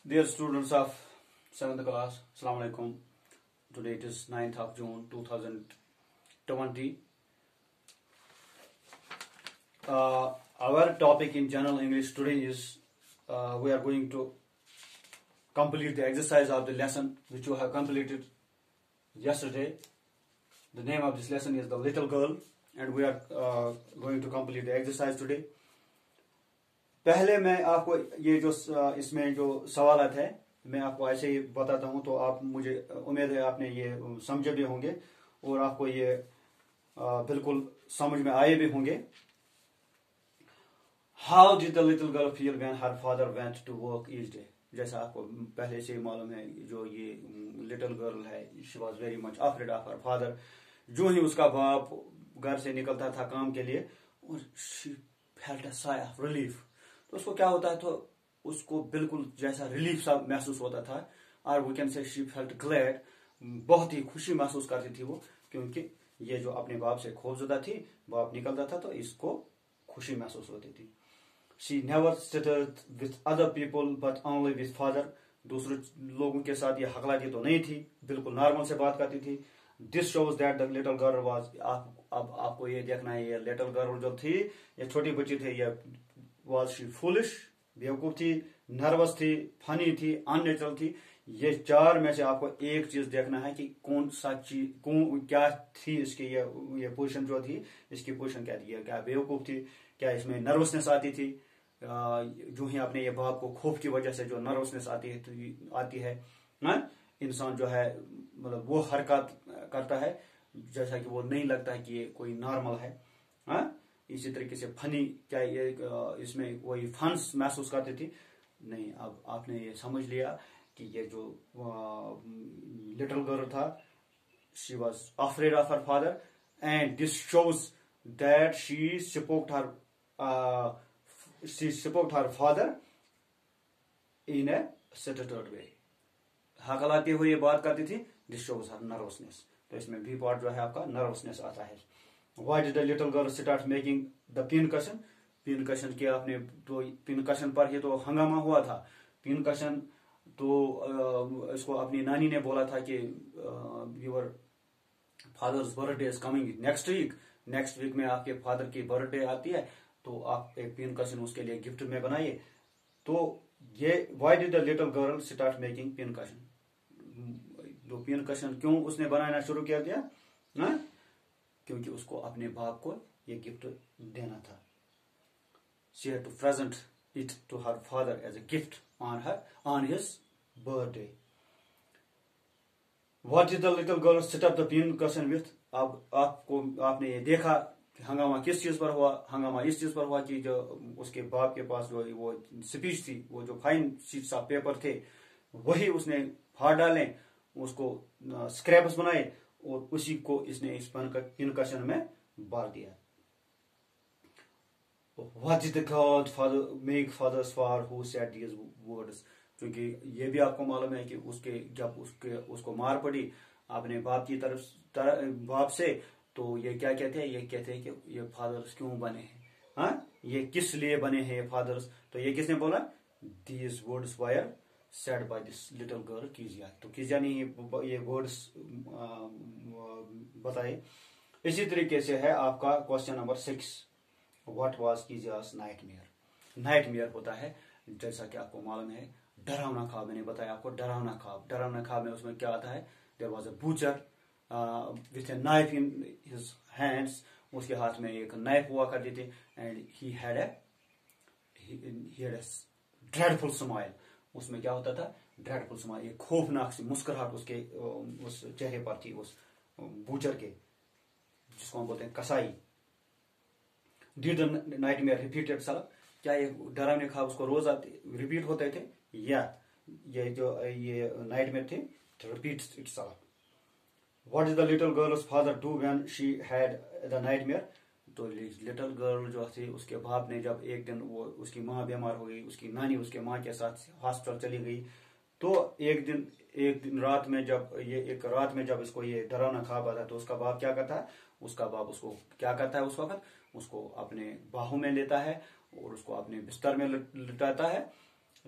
Dear students of 7th class, Assalamu alaikum. Today it is 9th of June 2020. Our topic in general English today is we are going to complete the exercise of the lesson which you have completed yesterday. The name of this lesson is The Little Girl, and we are going to complete the exercise today. पहले मैं आपको ये जो इसमें जो सवालात है मैं आपको ऐसे ही बताता हूँ, तो आप मुझे उम्मीद है आपने ये समझे भी होंगे और आपको ये बिल्कुल समझ में आए भी होंगे. How did the little girl feel when her father went to work each day? जैसा आपको पहले से मालूम है, जो ये लिटिल गर्ल है, she was very much afraid of her father. जो ही उसका बाप घर से निकलता था काम के लिए, और she felt a sigh of relief. तो उसको क्या होता है, तो उसको बिल्कुल जैसा रिलीफ सा महसूस होता था, और we can say she felt glad, बहुत ही खुशी महसूस करती थी वो, क्योंकि ये जो अपने बाप से खौफजदा थी, बाप निकलता था तो इसको खुशी महसूस होती थी. She never stuttered with other people but only with father. दूसरे लोगों के साथ ये हकलाती तो नहीं थी, बिल्कुल नॉर्मल से बात करती थी. This shows that the little girl was, अब आपको ये देखना है, ये लिटिल गर्ल जो थी, ये छोटी बच्ची थी, ये was she foolish, बेवकूफ थी, नर्वस थी, फनी थी, अननेचुरल थी. ये चार में से आपको एक चीज देखना है कि कौन सा चीज क्या थी इसकी, ये पोजीशन जो थी, इसकी पोजीशन क्या थी. क्या बेवकूफ थी, क्या इसमें नर्वसनेस आती थी, जो ही अपने ये बाप को खौफ की वजह से जो नर्वसनेस आती है ना, इंसान जो है मतलब वो हरकत करता है जैसा कि वो नहीं लगता है कि ये कोई नॉर्मल है. इसी तरीके से फनी, क्या ये इसमें वही फन्स महसूस करती थी. नहीं, अब आपने ये समझ लिया कि ये जो लिटिल गर्ल था, she was afraid of her father, and this shows that she spoke her father in a stuttered way. हकलाते हुए बात करती थी. This shows her nervousness. तो इसमें भी पार्ट जो है आपका नर्वसनेस आता है. Why did the little girl start making the pincushion? पिनकशन किया आपने, तो पिनकशन पर ही तो हंगामा हुआ था. पिनकशन तो इसको अपनी नानी ने बोला था कि your father's birthday is coming next week में आपके फादर की बर्थडे आती है, तो आप एक पिनकशन उसके लिए गिफ्ट में बनाइए. तो ये why did the little girl start making pincushion? तो पिनकशन क्यों उसने बनाना शुरू किया दिया ना, क्योंकि उसको अपने बाप को ये गिफ्ट देना था. She had to present it to her father as a gift on his birthday. What did the little girl set up the pincushion with? अब आपने ये देखा कि हंगामा किस चीज पर हुआ. हंगामा इस चीज पर हुआ कि जो उसके बाप के पास जो वो स्पीच थी, वो जो फाइन शीट्स ऑफ पेपर थे, वही उसने फाड़ डाले, उसको स्क्रैप्स बनाए, और उसी को इसने इस पिनकशन में बांध दिया. What did the godfather make fathers for who said these words? क्योंकि ये भी आपको मालूम है कि जब उसको मार पड़ी अपने बाप की बाप से, तो ये क्या कहते हैं, ये कहते हैं कि ये फादर्स क्यों बने हैं, ये किस लिए बने हैं ये फादर्स. तो ये किसने बोला? These words were said by this little girl कीजिया. तो कीजिया ने ये वर्ड्स बताए. इसी तरीके से है आपका question number 6. What was Kezia's nightmare? Nightmare होता है, जैसा कि आपको मालूम है, डरावना ख्वाब. मैंने बताया आपको डरावना ख्वाब में उसमें क्या आता है. There was a butcher with a knife in his hands. उसके हाथ में एक नाइफ हुआ करती थी, and he had a dreadful smile. उसमें क्या होता था? ड्रेडफुल स्माइल, एक खौफनाक सी मुस्कुराहट उसके उस चेहरे पर थी, उस बूचर के, जिसको हम बोलते हैं कसाई. Did the nightmare repeat itself? क्या ये डरावने ख्वाब उसको रोज रिपीट होते थे, या ये जो ये नाइटमेयर थे repeat itself? What did the little girls father do when she had the nightmare? तो लिटिल गर्ल जो थी, उसके बाप ने जब एक दिन वो उसकी माँ बीमार हो गई, उसकी नानी उसके माँ के साथ हॉस्पिटल चली गई, तो एक दिन रात में जब इसको ये डरावना ख्वाब आता है, तो उसका बाप क्या करता है? उसका बाप उसको क्या करता है उस वक्त? उसको अपने बाहों में लेता है और उसको अपने बिस्तर में लिटाता है,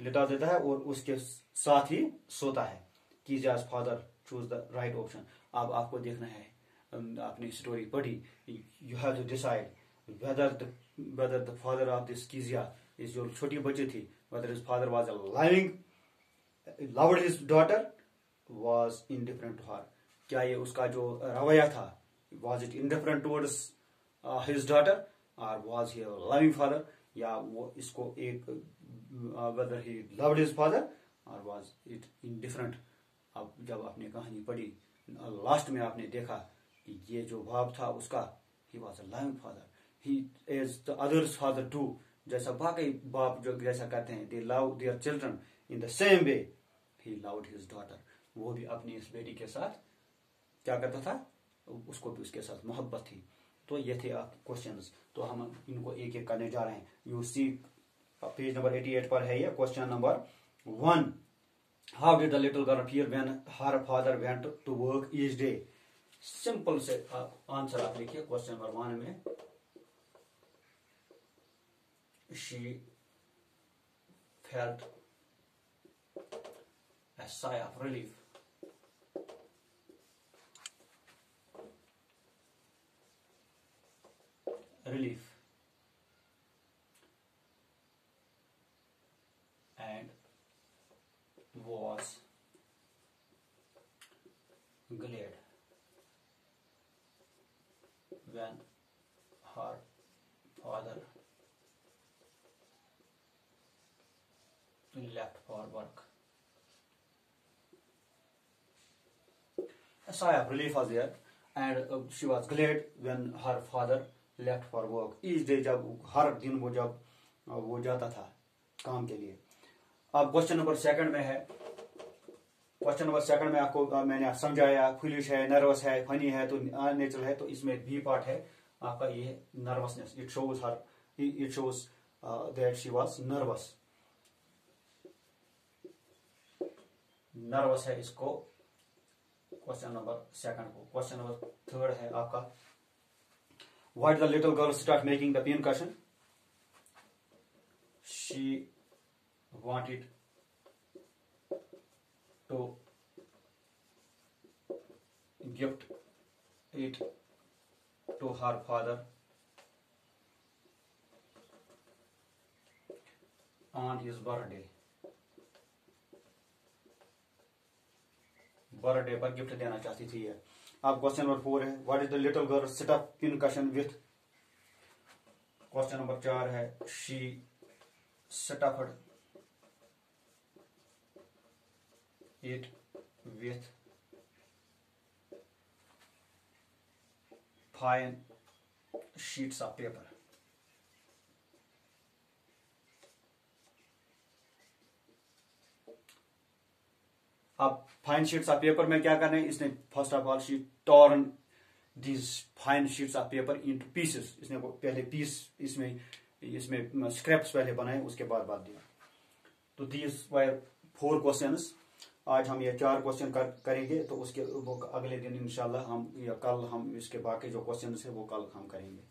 लिटा देता है और उसके साथ ही सोता है। Kezia's father choose the right option. अब आपको देखना है, आपने स्टोरी पढ़ी, you have to decide whether the father of this Kizia is जो छोटी बच्ची थी, whether his father was a loved his daughter, was indifferent to her। क्या ये उसका जो रवैया था, was it indifferent towards his daughter or was he a loving father, या वो इसको एक whether he loved his father or was it indifferent। अब जब आपने कहानी पढ़ी, लास्ट में आपने देखा कि ये जो बाप था उसका, he was a loving father, he is the other's father too। जैसा बाकी बाप जो जैसा कहते हैं, they love their children in the same way he loved his daughter। वो भी अपनी इस बेटी के साथ क्या करता था, उसको भी उसके साथ मोहब्बत थी। तो ये थे आप क्वेश्चंस, तो हम इनको एक एक करने जा रहे हैं। यू सी पेज नंबर 88 पर है ये question number 1। How did the little girl feel when her father went to work each day. Simple से आंसर आप लिखिए क्वेश्चन नंबर 1 में। She felt a sigh of relief। And was glad when her father left for work। A sigh of relief was there, and she was glad when her father left for work each day। जब हर दिन वो जब वो जाता था काम के लिए। अब क्वेश्चन नंबर 2 में है। क्वेश्चन नंबर 2 में आपको मैंने समझाया, फुलिश है, नर्वस है, फनी है, तो नेचुरल है। तो इसमें बी पार्ट है आपका ये nervousness. It shows that she was nervous. Nervous है इसको क्वेश्चन नंबर 2 को। क्वेश्चन नंबर 3 है आपका, why did the little girl start making the pincushion. She wanted to gift it to her father on his birthday। Birthday पर gift देना चाहती थी ये। अब क्वेश्चन नंबर 4 है, what is the little girl stuff pincushion with. Question number 4 है, she stuffed it with fine sheets of paper। अब fine sheets of paper में क्या करना है, इसने first of all she torn these fine sheets of paper into pieces. इसने पहले piece इसमें स्क्रैप्स पहले बनाए, उसके बाद दिया। तो दीज वर 4 क्वेश्चंस। आज हम ये 4 क्वेश्चन करेंगे, तो उसके अगले दिन इंशाल्लाह हम या कल हम इसके बाकी जो क्वेश्चन है वो कल हम करेंगे।